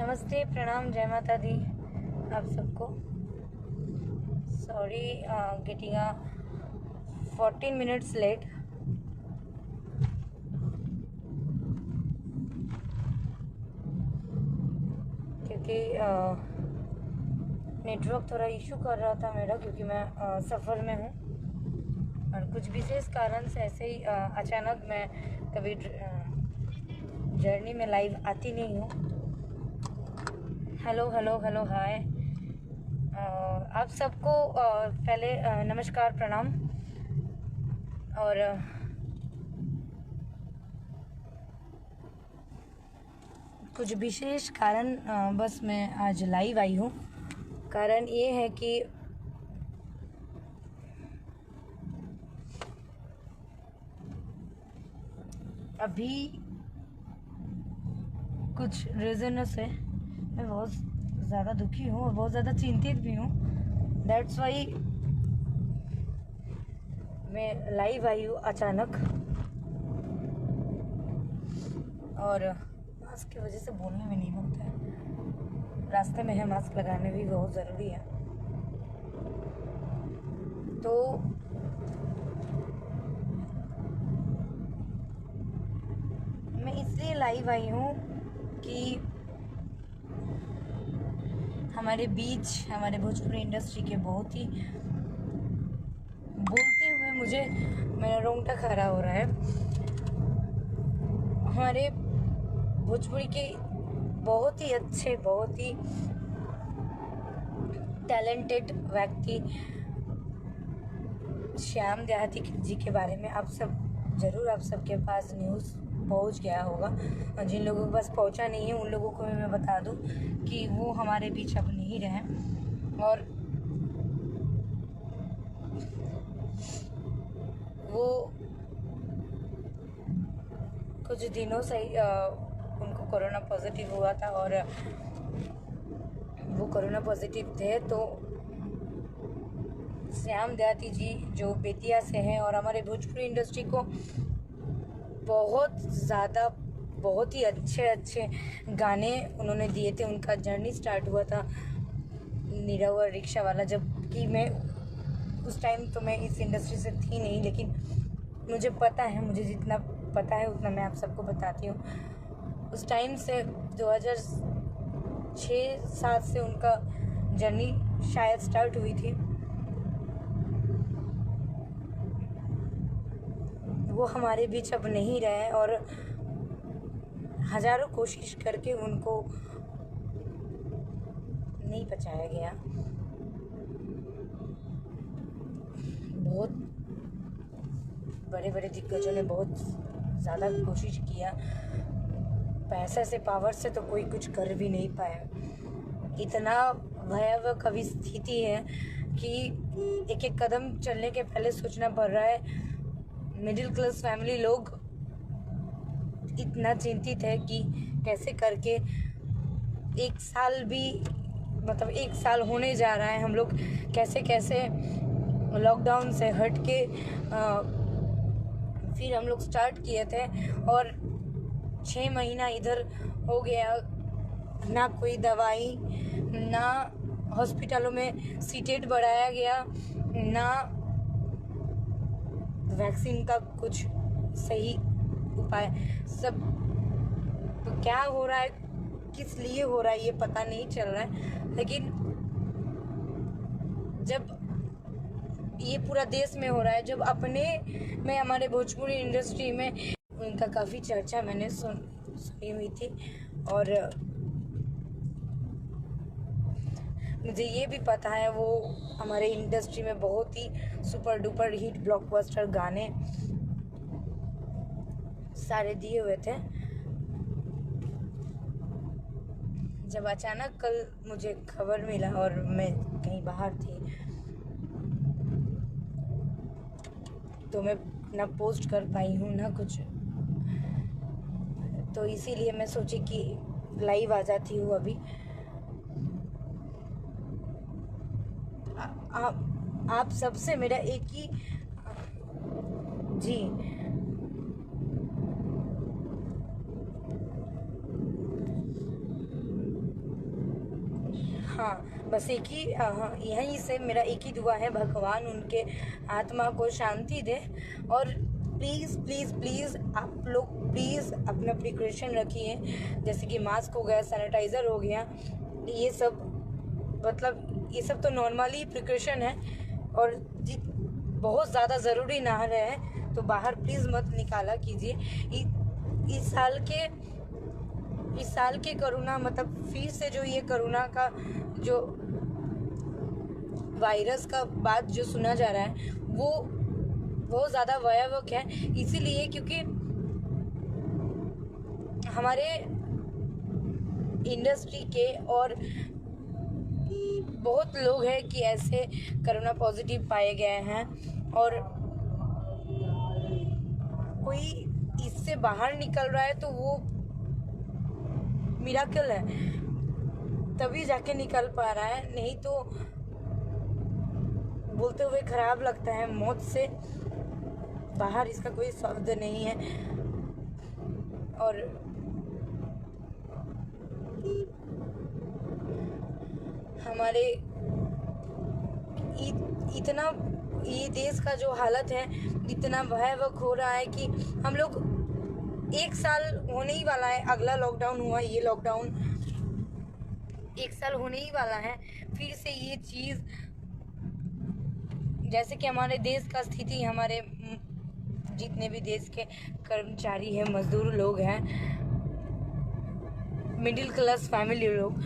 नमस्ते, प्रणाम, जय माता दी आप सबको। Sorry getting 14 minutes late. क्योंकि नेटवर्क थोड़ा इशू कर रहा था मेरा, क्योंकि मैं सफ़र में हूँ और कुछ विशेष कारण से ऐसे ही अचानक मैं कभी जर्नी में लाइव आती नहीं हूँ। हेलो हेलो हेलो हाय आप सबको। पहले नमस्कार, प्रणाम। और कुछ विशेष कारण बस मैं आज लाइव आई हूँ। कारण ये है कि अभी कुछ रीज़न से मैं बहुत ज़्यादा दुखी हूँ और बहुत ज़्यादा चिंतित भी हूँ। दैट्स वाई मैं लाइव आई हूँ अचानक। और मास्क की वजह से बोलने में नहीं बनता है, रास्ते में है, मास्क लगाने भी बहुत ज़रूरी है। तो मैं इसलिए लाइव आई हूँ कि हमारे बीच, हमारे भोजपुरी इंडस्ट्री के बहुत ही, बोलते हुए मुझे मेरा रोंगटा खड़ा हो रहा है, हमारे भोजपुरी के बहुत ही अच्छे, बहुत ही टैलेंटेड व्यक्ति श्याम देहाती जी के बारे में आप सबके पास न्यूज़ पहुंच गया होगा। और जिन लोगों के पास पहुंचा नहीं है उन लोगों को भी मैं बता दूं कि वो हमारे बीच अब नहीं रहे। और वो कुछ दिनों से उनको कोरोना पॉजिटिव हुआ था और वो कोरोना पॉजिटिव थे। तो श्याम देहाती जी जो बेतिया से हैं और हमारे भोजपुरी इंडस्ट्री को बहुत ही अच्छे गाने उन्होंने दिए थे। उनका जर्नी स्टार्ट हुआ था नीरव और रिक्शा वाला, जबकि मैं उस टाइम तो मैं इस इंडस्ट्री से थी नहीं, लेकिन मुझे पता है, मुझे जितना पता है उतना मैं आप सबको बताती हूँ। उस टाइम से 2006-07 से उनका जर्नी शायद स्टार्ट हुई थी। वो हमारे बीच अब नहीं रहे और हजारों कोशिश करके उनको नहीं बचाया गया। बहुत बड़े बड़े दिग्गजों ने बहुत ज़्यादा कोशिश किया, पैसे से, पावर से तो कोई कुछ कर भी नहीं पाया। इतना भयावह कभी स्थिति है कि एक एक कदम चलने के पहले सोचना पड़ रहा है। मिडिल क्लास फैमिली लोग इतना चिंतित है कि कैसे करके एक साल होने जा रहा है, हम लोग कैसे कैसे लॉकडाउन से हट के फिर हम लोग स्टार्ट किए थे और 6 महीना इधर हो गया, ना कोई दवाई, ना हॉस्पिटलों में सीटें बढ़ाया गया, ना वैक्सीन का कुछ सही उपाय। सब तो क्या हो रहा है, किस लिए हो रहा है, ये पता नहीं चल रहा है। लेकिन जब ये पूरा देश में हो रहा है, जब अपने में, हमारे भोजपुरी इंडस्ट्री में उनका काफ़ी चर्चा मैंने सुनी हुई थी। और मुझे ये भी पता है वो हमारे इंडस्ट्री में बहुत ही सुपर डुपर हिट ब्लॉकबस्टर गाने सारे दिए हुए थे। जब अचानक कल मुझे खबर मिला और मैं कहीं बाहर थी, तो मैं ना पोस्ट कर पाई हूँ ना कुछ, तो इसीलिए मैं सोची कि लाइव आ जाती हूँ अभी। आप सबसे मेरा एक ही जी हाँ, बस एक ही यहीं से मेरा एक ही दुआ है, भगवान उनके आत्मा को शांति दे। और प्लीज़ प्लीज़ प्लीज़ आप लोग प्लीज़ अपना प्रिकॉशन रखिए, जैसे कि मास्क हो गया, सैनिटाइज़र हो गया, ये सब मतलब ये सब तो नॉर्मली प्रिकॉशन है। और बहुत ज़्यादा ज़रूरी ना रहे तो बाहर प्लीज़ मत निकाला कीजिए। इस साल के कोरोना मतलब फिर से जो ये कोरोना का जो वायरस का बात जो सुना जा रहा है वो बहुत ज़्यादा भयावह है, इसीलिए क्योंकि हमारे इंडस्ट्री के और बहुत लोग हैं कि ऐसे कोरोना पॉजिटिव पाए गए हैं, और कोई इससे बाहर निकल रहा है तो वो मिराकल है, तभी जाके निकल पा रहा है, नहीं तो बोलते हुए खराब लगता है। मौत से बाहर इसका कोई शब्द नहीं है। और हमारे इतना ये देश का जो हालत है इतना भयावह हो रहा है कि हम लोग 1 साल होने ही वाला है, अगला लॉकडाउन हुआ, ये लॉकडाउन 1 साल होने ही वाला है। फिर से ये चीज़ जैसे कि हमारे देश का स्थिति, हमारे जितने भी देश के कर्मचारी हैं, मजदूर लोग हैं, मिडिल क्लास फैमिली लोग,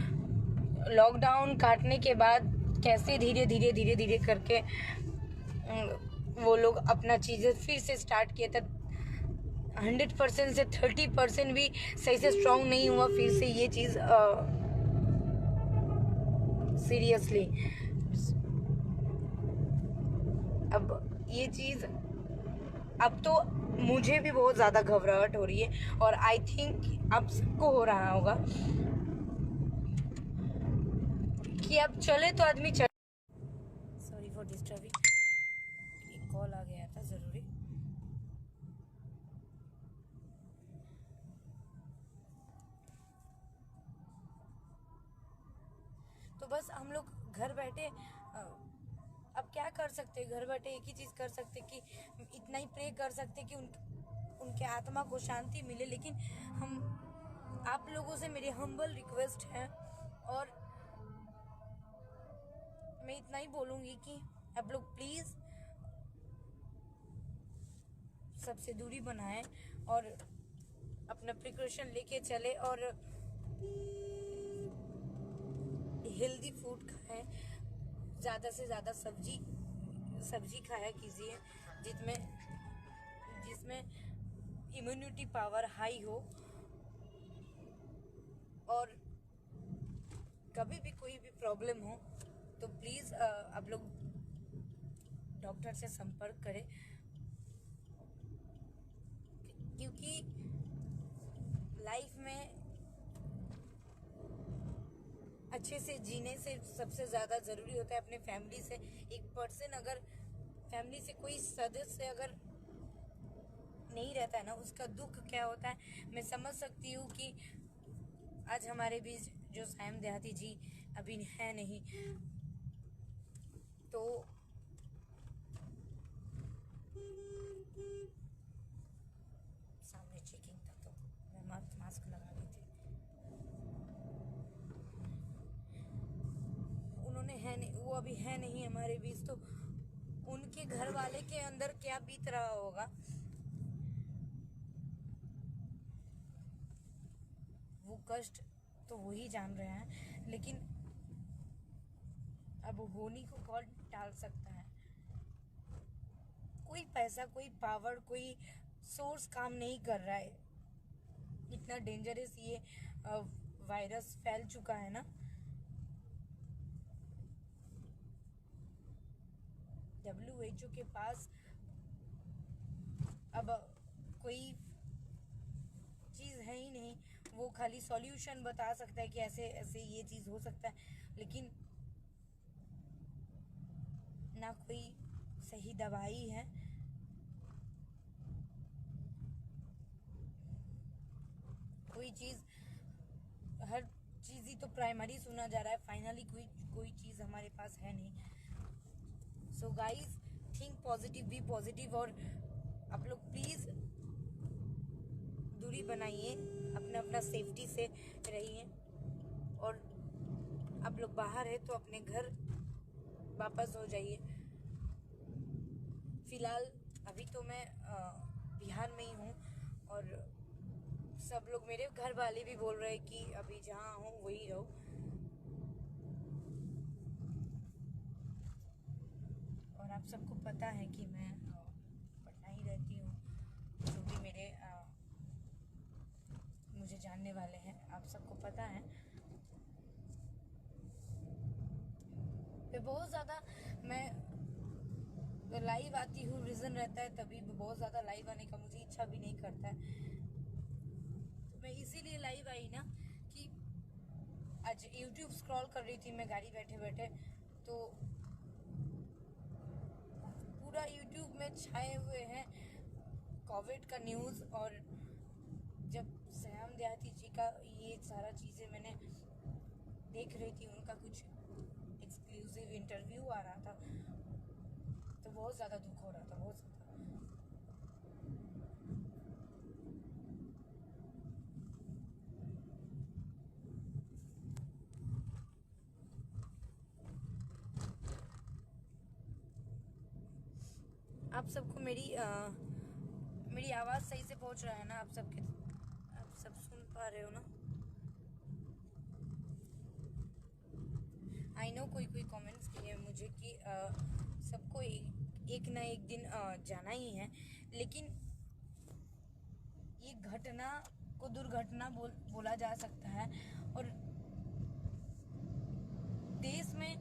लॉकडाउन काटने के बाद कैसे धीरे धीरे करके वो लोग अपना चीज़ें फिर से स्टार्ट किए थे। 100% से 30% भी सही से स्ट्रांग नहीं हुआ फिर से ये चीज़। सीरियसली अब ये चीज़, अब तो मुझे भी बहुत ज़्यादा घबराहट हो रही है, और आई थिंक अब सबको हो रहा होगा कि अब चले तो आदमी चले। सॉरी फॉर डिस्टर्बिंग, एक कॉल आ गया था ज़रूरी। तो बस हम लोग घर बैठे अब क्या कर सकते, घर बैठे एक ही चीज़ कर सकते कि इतना ही प्रे कर सकते कि उनके आत्मा को शांति मिले। लेकिन हम आप लोगों से मेरी हम्बल रिक्वेस्ट है, और मैं इतना ही बोलूँगी कि आप लोग प्लीज़ सबसे दूरी बनाएं और अपना प्रिकॉशन लेके चले, और हेल्दी फूड खाएं, ज़्यादा से ज़्यादा सब्जी खाया कीजिए जिसमें इम्यूनिटी पावर हाई हो। और कभी भी कोई भी प्रॉब्लम हो तो प्लीज़ आप लोग डॉक्टर से संपर्क करें, क्योंकि लाइफ में अच्छे से जीने से सबसे ज़्यादा ज़रूरी होता है अपने फैमिली से। एक पर्सन अगर फैमिली से कोई सदस्य अगर नहीं रहता है ना, उसका दुख क्या होता है मैं समझ सकती हूँ। कि आज हमारे बीच जो सायम देहाती जी अभी है नहीं, तो सामने चेकिंग था तो मैं मास्क लगा ली थी। उन्होंने है नहीं, वो अभी है नहीं हमारे बीच, तो उनके घर वाले के अंदर क्या बीत रहा होगा वो कष्ट तो वही जान रहे हैं। लेकिन अब होनी को कौन टाल सकता है। कोई पैसा, कोई पावर, कोई सोर्स काम नहीं कर रहा है। इतना डेंजरस ये वायरस फैल चुका है ना। WHO के पास अब कोई चीज़ है ही नहीं, वो खाली सॉल्यूशन बता सकता है कि ऐसे ऐसे ये चीज़ हो सकता है, लेकिन ना कोई सही दवाई है। कोई चीज़, हर चीज़ इजी तो प्राइमरी सुना जा रहा है, फाइनली कोई चीज़ हमारे पास है नहीं। So guys think positive, be positive, और आप लोग प्लीज़ दूरी बनाइए, अपना अपना सेफ्टी से रहिए, और आप लोग बाहर है तो अपने घर वापस हो जाइए। फिलहाल अभी तो मैं बिहार में ही हूँ, और सब लोग, मेरे घर वाले भी बोल रहे हैं कि अभी जहाँ हूँ वही रहो। और आप सबको पता है कि मैं पटना ही रहती हूँ। जो भी मेरे मुझे जानने वाले हैं, आप सबको पता है। बहुत ज़्यादा मैं लाइव आती हूँ, रीज़न रहता है तभी, बहुत ज़्यादा लाइव आने का मुझे इच्छा भी नहीं करता है। तो मैं इसीलिए लाइव आई ना कि आज YouTube स्क्रॉल कर रही थी मैं गाड़ी बैठे बैठे, तो पूरा YouTube में छाए हुए हैं कोविड का न्यूज़। और जब सयाम देहाती जी का ये सारा चीज़ें मैंने देख रही थी, उनका कुछ एक्सक्लूसिव इंटरव्यू आ रहा था, तो बहुत ज़्यादा दुख हो रहा था, बहुत ज़्यादा। आप सबको मेरी आवाज़ सही से पहुंच रहा है ना? आप सब सुन पा रहे हो ना? आई नो कोई कमेंट्स किए मुझे कि सबको एक ना एक दिन जाना ही है, लेकिन ये घटना को दुर्घटना बोला जा सकता है। और देश में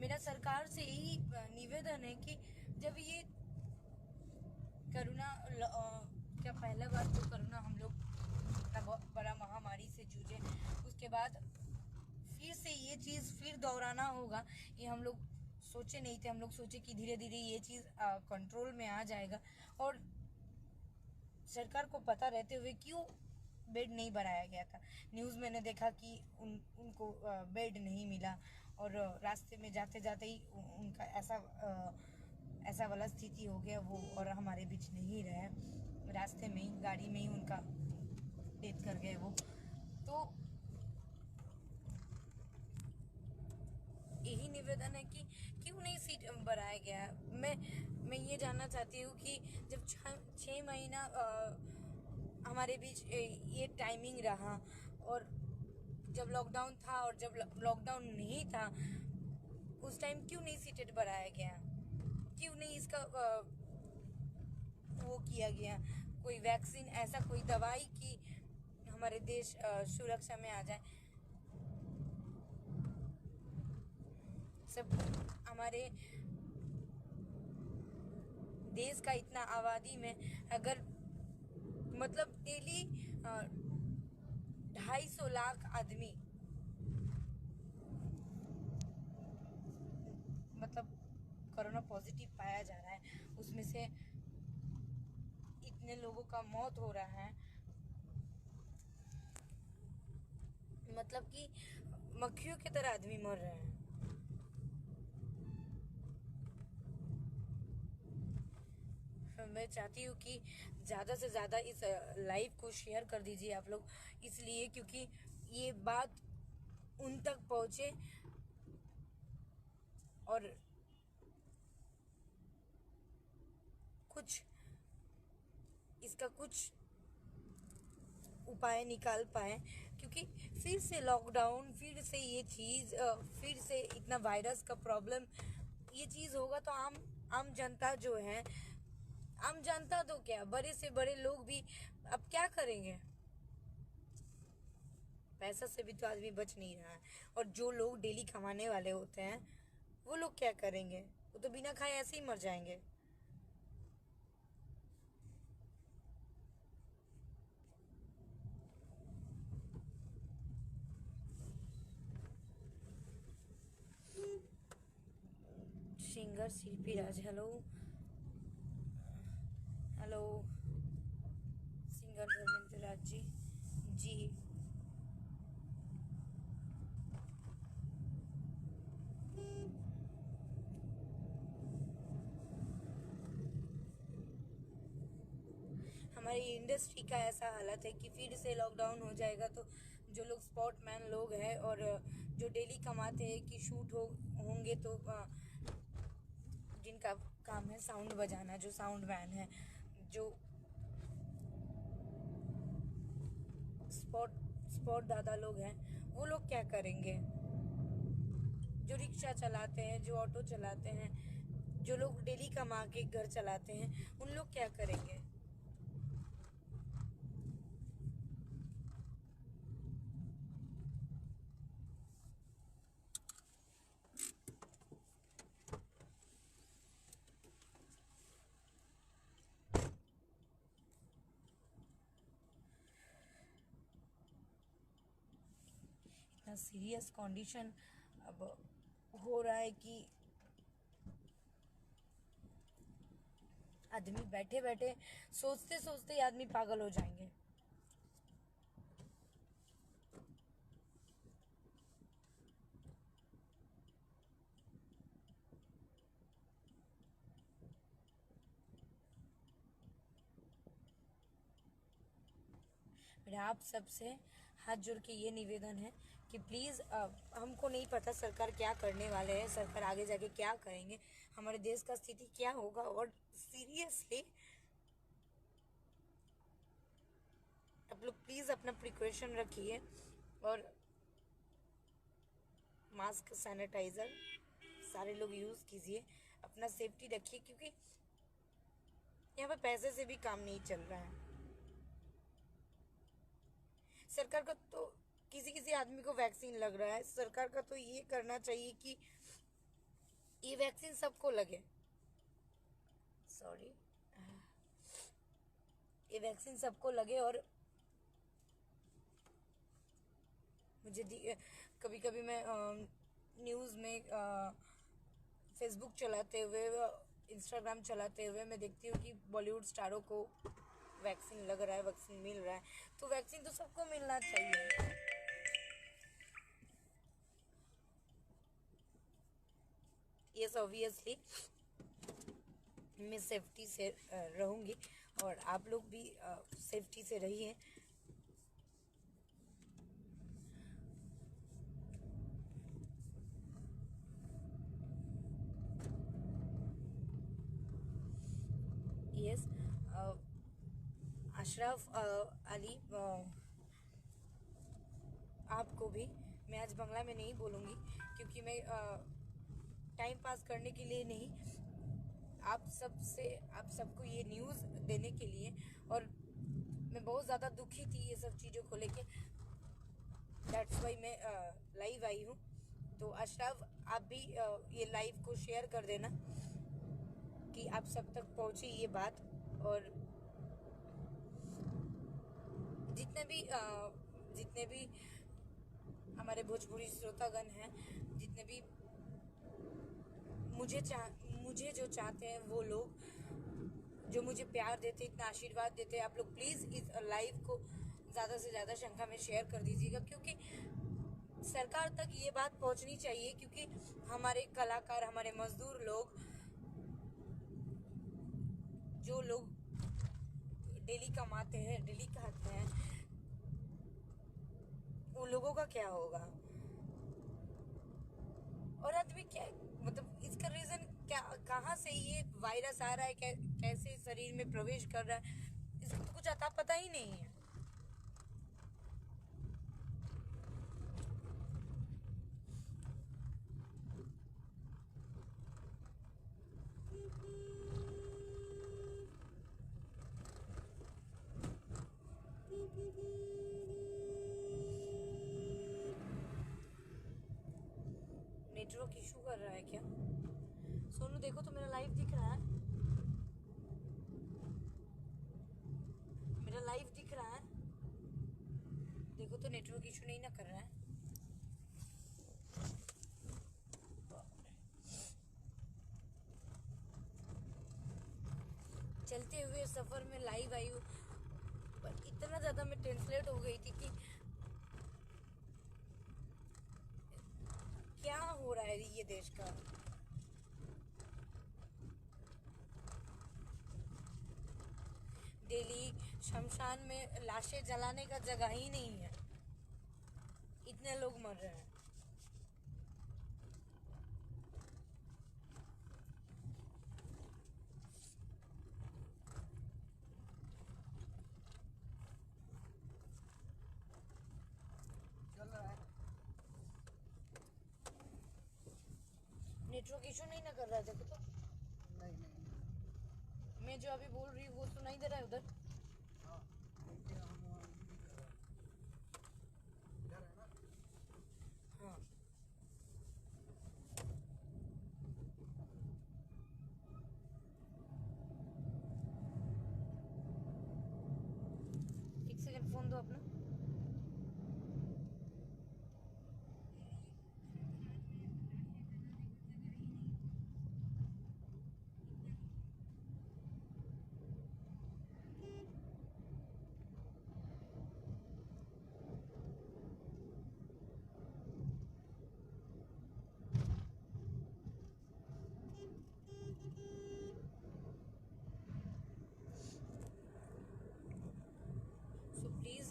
मेरा सरकार से यही निवेदन है कि जब ये कोरोना क्या पहला बार तो कोरोना हम लोग इतना बड़ा महामारी से जूझे, उसके बाद फिर से ये चीज़ फिर दोहराना होगा, ये हम लोग सोचे नहीं थे। हम लोग सोचे कि धीरे धीरे ये चीज़ कंट्रोल में आ जाएगा, और सरकार को पता रहते हुए क्यों बेड नहीं बढ़ाया गया था। न्यूज़ मैंने देखा कि उनको बेड नहीं मिला, और रास्ते में जाते जाते ही उनका ऐसा वाला स्थिति हो गया वो, और हमारे बीच नहीं रहे, रास्ते में ही गाड़ी में ही उनका डेथ कर गए वो। तो यही निवेदन है कि क्यों नहीं सीट बढ़ाया गया। मैं ये जानना चाहती हूँ कि जब 6 महीना हमारे बीच ये टाइमिंग रहा, और जब लॉकडाउन था और जब लॉकडाउन नहीं था, उस टाइम क्यों नहीं सीटेड बढ़ाया गया? क्यों नहीं इसका वो किया गया, कोई वैक्सीन, ऐसा कोई दवाई कि हमारे देश सुरक्षा में आ जाए? सब हमारे देश का इतना आबादी में अगर मतलब डेली 250 लाख आदमी मतलब कोरोना पॉजिटिव पाया जा रहा है, उसमें से इतने लोगों का मौत हो रहा है, मतलब कि मक्खियों की तरह आदमी मर रहे हैं। मैं चाहती हूँ कि ज़्यादा से ज़्यादा इस लाइव को शेयर कर दीजिए आप लोग, इसलिए क्योंकि ये बात उन तक पहुँचे और इसका कुछ उपाय निकाल पाए। क्योंकि फिर से लॉकडाउन, फिर से ये चीज़, फिर से इतना वायरस का प्रॉब्लम, ये चीज़ होगा तो आम जनता जो है, आम जनता तो क्या, बड़े से बड़े लोग भी अब क्या करेंगे? पैसा से भी तो आदमी बच नहीं रहा है, और जो लोग डेली कमाने वाले होते हैं वो लोग क्या करेंगे? वो तो बिना खाए ऐसे ही मर जाएंगे। सिंगर शिल्पी राज, hello hello. Singer Dharmendra Raj ji, जी हमारी इंडस्ट्री का ऐसा हालत है कि फिर से लॉकडाउन हो जाएगा तो जो लोग स्पॉटमैन लोग हैं और जो डेली कमाते हैं कि शूट होंगे तो जिनका काम है साउंड बजाना, जो साउंड मैन है, जो स्पॉट दादा लोग हैं, वो लोग क्या करेंगे? जो रिक्शा चलाते हैं, जो ऑटो चलाते हैं, जो लोग डेली कमा के घर चलाते हैं, उन लोग क्या करेंगे? इतना सीरियस कंडीशन अब हो रहा है कि आदमी बैठे बैठे सोचते सोचते ही आदमी पागल हो जाएंगे। मेरा आप सबसे हाथ जोड़ के ये निवेदन है कि प्लीज़, हमको नहीं पता सरकार क्या करने वाले हैं, सरकार आगे जाके क्या करेंगे, हमारे देश का स्थिति क्या होगा, और सीरियसली आप लोग प्लीज़ अपना प्रिकॉशन रखिए और मास्क, सैनिटाइज़र सारे लोग यूज़ कीजिए, अपना सेफ्टी रखिए, क्योंकि यहाँ पे पैसे से भी काम नहीं चल रहा है। सरकार का तो किसी किसी आदमी को वैक्सीन लग रहा है, सरकार का तो ये करना चाहिए कि ये वैक्सीन सबको लगे। सॉरी, ये वैक्सीन सबको लगे। और मुझे कभी कभी मैं न्यूज़ में, फेसबुक चलाते हुए, इंस्टाग्राम चलाते हुए मैं देखती हूँ कि बॉलीवुड स्टारों को वैक्सीन लग रहा है, वैक्सीन मिल रहा है। तो वैक्सीन तो सबको मिलना चाहिए। यस, ऑब्वियसली मैं सेफ्टी से रहूँगी और आप लोग भी सेफ्टी से रहिए। यस, अशरफ अली, आपको भी मैं आज बंगला में नहीं बोलूँगी, क्योंकि मैं टाइम पास करने के लिए नहीं, आप सबको ये न्यूज़ देने के लिए। और मैं बहुत ज़्यादा दुखी थी ये सब चीज़ों को लेके, दैट्स वाई मैं लाइव आई हूँ। तो अशरफ, आप भी ये लाइव को शेयर कर देना कि आप सब तक पहुँचे ये बात। और जितने भी हमारे भोजपुरी श्रोतागण हैं, जितने भी मुझे जो चाहते हैं, वो लोग जो मुझे प्यार देते, इतना आशीर्वाद देते, आप लोग प्लीज़ इस लाइव को ज़्यादा से ज़्यादा संख्या में शेयर कर दीजिएगा, क्योंकि सरकार तक ये बात पहुंचनी चाहिए। क्योंकि हमारे कलाकार, हमारे मजदूर लोग, जो लोग डेली कमाते हैं, डेली खाते हैं, उन लोगों का क्या होगा? और आदमी क्या, मतलब इसका रीजन क्या, कहाँ से ये वायरस आ रहा है, कैसे शरीर में प्रवेश कर रहा है, इसका तो कुछ अता पता ही नहीं है। नेटवर्क इशू कर रहा है क्या? सोनू देखो तो मेरा लाइव दिख रहा है, मेरा लाइव दिख रहा है, देखो तो नेटवर्क इशू नहीं ना कर रहा है। चलते हुए सफर में लाइव आई हूँ, पर इतना ज्यादा मैं टेंसलेट हो गई थी कि क्या हो रहा है ये देश का। डेली शमशान में लाशें जलाने का जगह ही नहीं है, इतने लोग मर रहे हैं। चल रहा है। नेटवर्क इशू नहीं ना कर रहा है? देखो तो, नहीं, मैं जो अभी बोल रही हूँ वो सुनाई दे रहा है उधर? हाँ, देखिए हम वहाँ नहीं कर रहे हैं। इधर है ना? हाँ। एक सेकंड फोन दो अपना। सो प्लीज,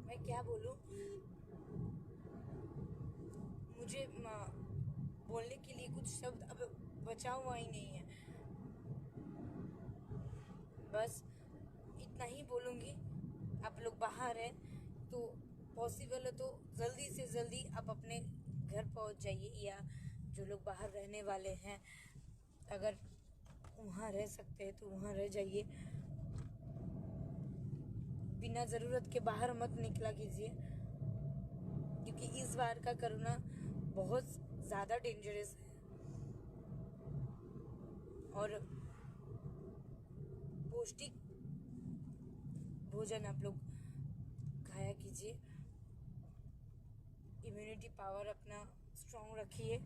मैं क्या बोलूँ, मुझे बोलने के लिए कुछ शब्द अब बचा हुआ ही नहीं है। बस इतना ही बोलूँगी। आप लोग बाहर हैं तो पॉसिबल है तो जल्दी से जल्दी आप अपने घर पहुंच जाइए, या जो लोग बाहर रहने वाले हैं अगर वहाँ रह सकते हैं तो वहाँ रह जाइए। बिना ज़रूरत के बाहर मत निकला कीजिए, क्योंकि इस बार का कोरोना बहुत ज़्यादा डेंजरस है। और पौष्टिक भोजन आप लोग खाया कीजिए। इम्यूनिटी पावर अपना स्ट्रॉन्ग रखिए।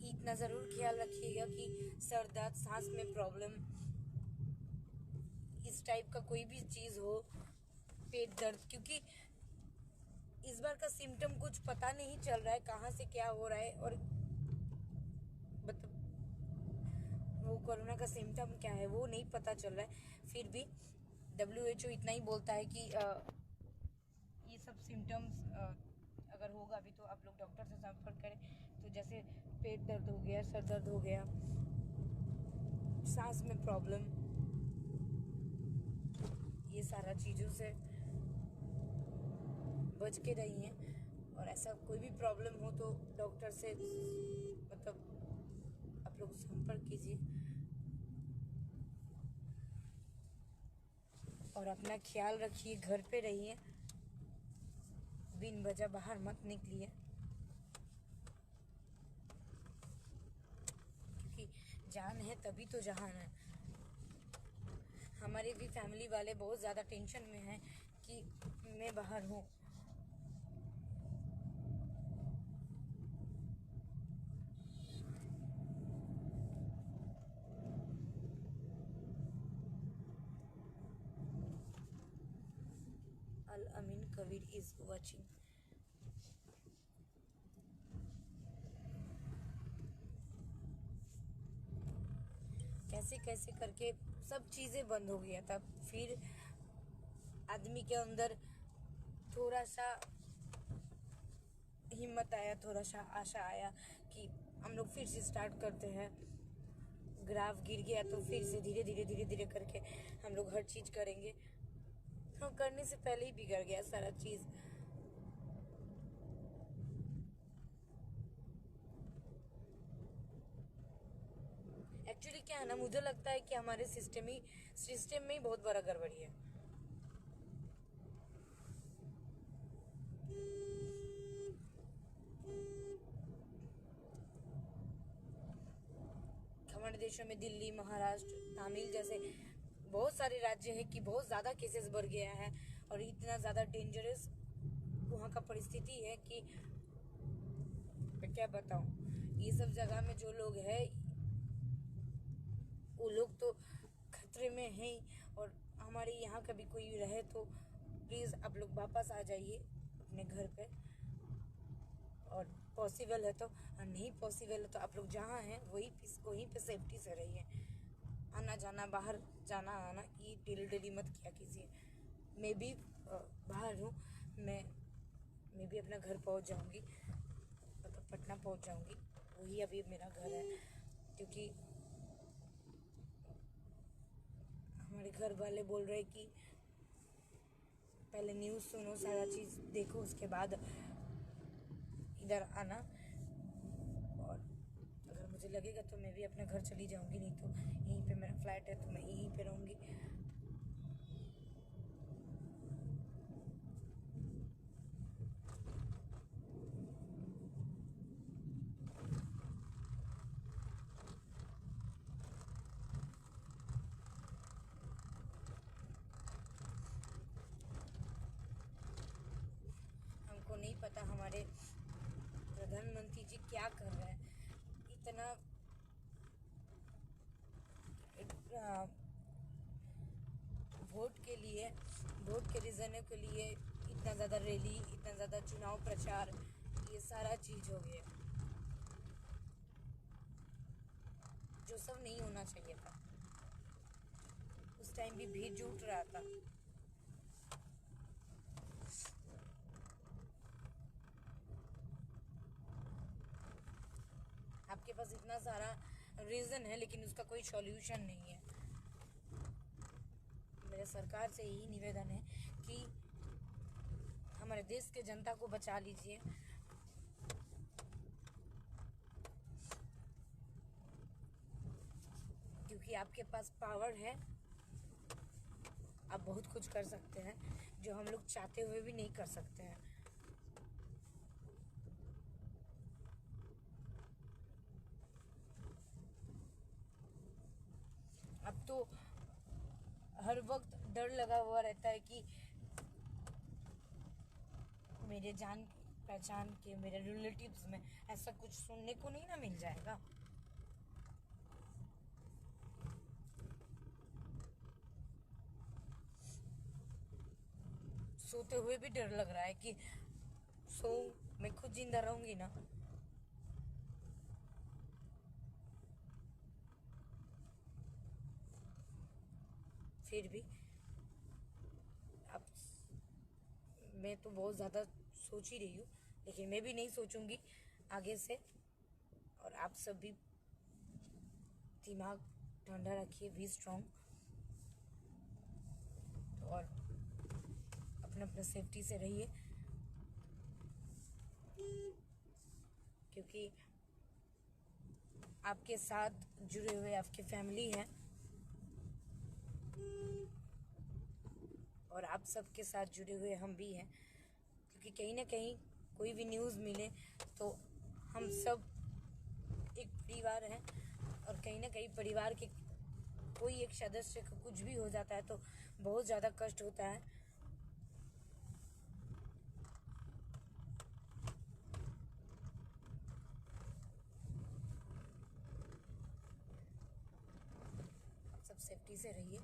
इतना ज़रूर ख्याल रखिएगा कि सर दर्द, सांस में प्रॉब्लम, इस टाइप का कोई भी चीज़ हो, पेट दर्द, क्योंकि इस बार का सिम्टम कुछ पता नहीं चल रहा है कहाँ से क्या हो रहा है। और मतलब वो कोरोना का सिम्टम क्या है वो नहीं पता चल रहा है। फिर भी WHO इतना ही बोलता है कि ये सब सिम्टम्स अगर होगा भी तो आप लोग डॉक्टर से संपर्क करें। तो जैसे पेट दर्द हो गया, सर दर्द हो गया, सांस में प्रॉब्लम, ये सारा चीज़ों से बच के रहिए। और ऐसा कोई भी प्रॉब्लम हो तो डॉक्टर से मतलब आप लोग संपर्क कीजिए। और अपना ख्याल रखिए, घर पे रहिए, बिन वजह बाहर मत निकलिए, क्योंकि जान है तभी तो जहान है। हमारे भी फैमिली वाले बहुत ज़्यादा टेंशन में हैं कि मैं बाहर हूँ। अल अमीन कबीर इज वॉचिंग। कैसे कैसे करके सब चीज़ें बंद हो गया था। फिर आदमी के अंदर थोड़ा सा हिम्मत आया, थोड़ा सा आशा आया कि हम लोग फिर से स्टार्ट करते हैं। ग्राफ गिर गया तो फिर से धीरे धीरे धीरे धीरे करके हम लोग हर चीज़ करेंगे। हम करने से पहले ही बिगड़ गया सारा चीज़। एक्चुअली क्या है ना, मुझे लगता है कि हमारे सिस्टम में ही बहुत बड़ा गड़बड़ी है। हमारे देशों में दिल्ली, महाराष्ट्र, तमिल जैसे बहुत सारे राज्य हैं कि बहुत ज़्यादा केसेस बढ़ गया है। और इतना ज़्यादा डेंजरस वहाँ का परिस्थिति है कि मैं क्या बताऊँ। ये सब जगह में जो लोग हैं वो लोग तो खतरे में हैं ही। और हमारे यहाँ कभी कोई रहे तो प्लीज़ आप लोग वापस आ जाइए अपने घर पे, और पॉसिबल है तो, और नहीं पॉसिबल है तो आप लोग जहाँ हैं वहीं पे सेफ्टी से रहिए। आना जाना, बाहर जाना आना ये डेली मत किया कीजिए। मैं भी बाहर हूँ, मैं भी अपना घर पहुँच जाऊँगी, मतलब पटना पहुँच जाऊँगी, वही अभी मेरा घर है। क्योंकि हमारे घर वाले बोल रहे कि पहले न्यूज़ सुनो, सारा चीज़ देखो, उसके बाद इधर आना। और अगर मुझे लगेगा तो मैं भी अपने घर चली जाऊंगी, नहीं तो यहीं पे मेरा फ्लैट है तो मैं यहीं पे रहूंगी। हमको नहीं पता हमारे प्रधानमंत्री जी क्या कर रहे हैं, इतना वोट के रीज़नों के लिए इतना ज़्यादा रैली, इतना ज़्यादा चुनाव प्रचार, ये सारा चीज़ हो गया जो सब नहीं होना चाहिए था। उस टाइम भी भीड़ जुट रहा था। आपके पास इतना सारा रीज़न है लेकिन उसका कोई सॉल्यूशन नहीं है। मेरे सरकार से यही निवेदन है कि हमारे देश के जनता को बचा लीजिए। क्योंकि आपके पास पावर है, आप बहुत कुछ कर सकते हैं जो हम लोग चाहते हुए भी नहीं कर सकते हैं। अब तो हर वक्त डर लगा हुआ रहता है कि मेरे जान पहचान के, मेरे रिलेटिव्स में ऐसा कुछ सुनने को नहीं ना मिल जाएगा। सोते हुए भी डर लग रहा है कि मैं खुद जिंदा रहूंगी ना। फिर भी अब मैं तो बहुत ज़्यादा सोच ही रही हूँ, लेकिन मैं भी नहीं सोचूंगी आगे से। और आप सब भी दिमाग ठंडा रखिए, बी स्ट्रॉन्ग, और अपना अपना सेफ्टी से रहिए। क्योंकि आपके साथ जुड़े हुए आपके फैमिली हैं, और आप सबके साथ जुड़े हुए हम भी हैं। क्योंकि कहीं ना कहीं कोई भी न्यूज़ मिले तो हम सब एक परिवार हैं, और कहीं ना कहीं परिवार के कोई एक सदस्य को कुछ भी हो जाता है तो बहुत ज़्यादा कष्ट होता है। सब सेफ्टी से रहिए,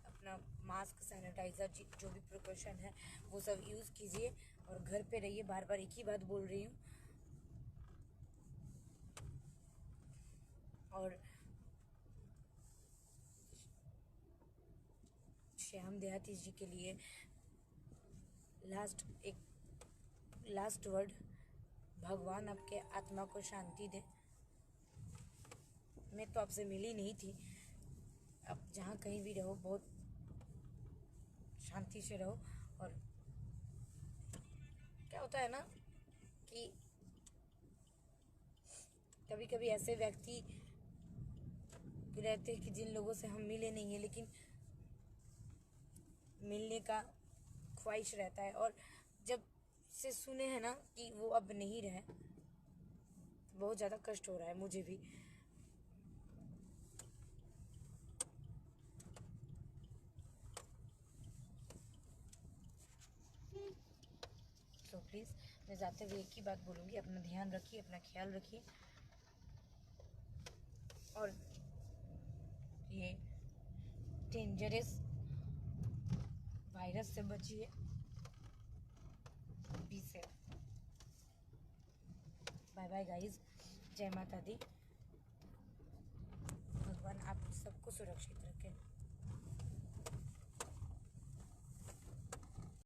अपना मास्क, सैनिटाइज़र, जो भी प्रिकॉशन है वो सब यूज़ कीजिए, और घर पे रहिए। बार बार एक ही बात बोल रही हूँ। और श्याम देहाती जी के लिए लास्ट वर्ड, भगवान आपके आत्मा को शांति दे। मैं तो आपसे मिली नहीं थी, आप जहाँ कहीं भी रहो बहुत शांति से रहो। और क्या होता है ना कि कभी कभी ऐसे व्यक्ति रहते हैं कि जिन लोगों से हम मिले नहीं हैं लेकिन मिलने का ख्वाहिश रहता है, और जब से सुने हैं ना कि वो अब नहीं रहे, बहुत ज़्यादा कष्ट हो रहा है मुझे भी। तो प्लीज़ मैं जाते हुए एक ही बात बोलूँगी, अपना ध्यान रखिए, अपना ख्याल रखिए, और ये डेंजरस वायरस से बचिए। बी बाय बाय गाइस, जय माता दी। भगवान आप सबको सुरक्षित रखे।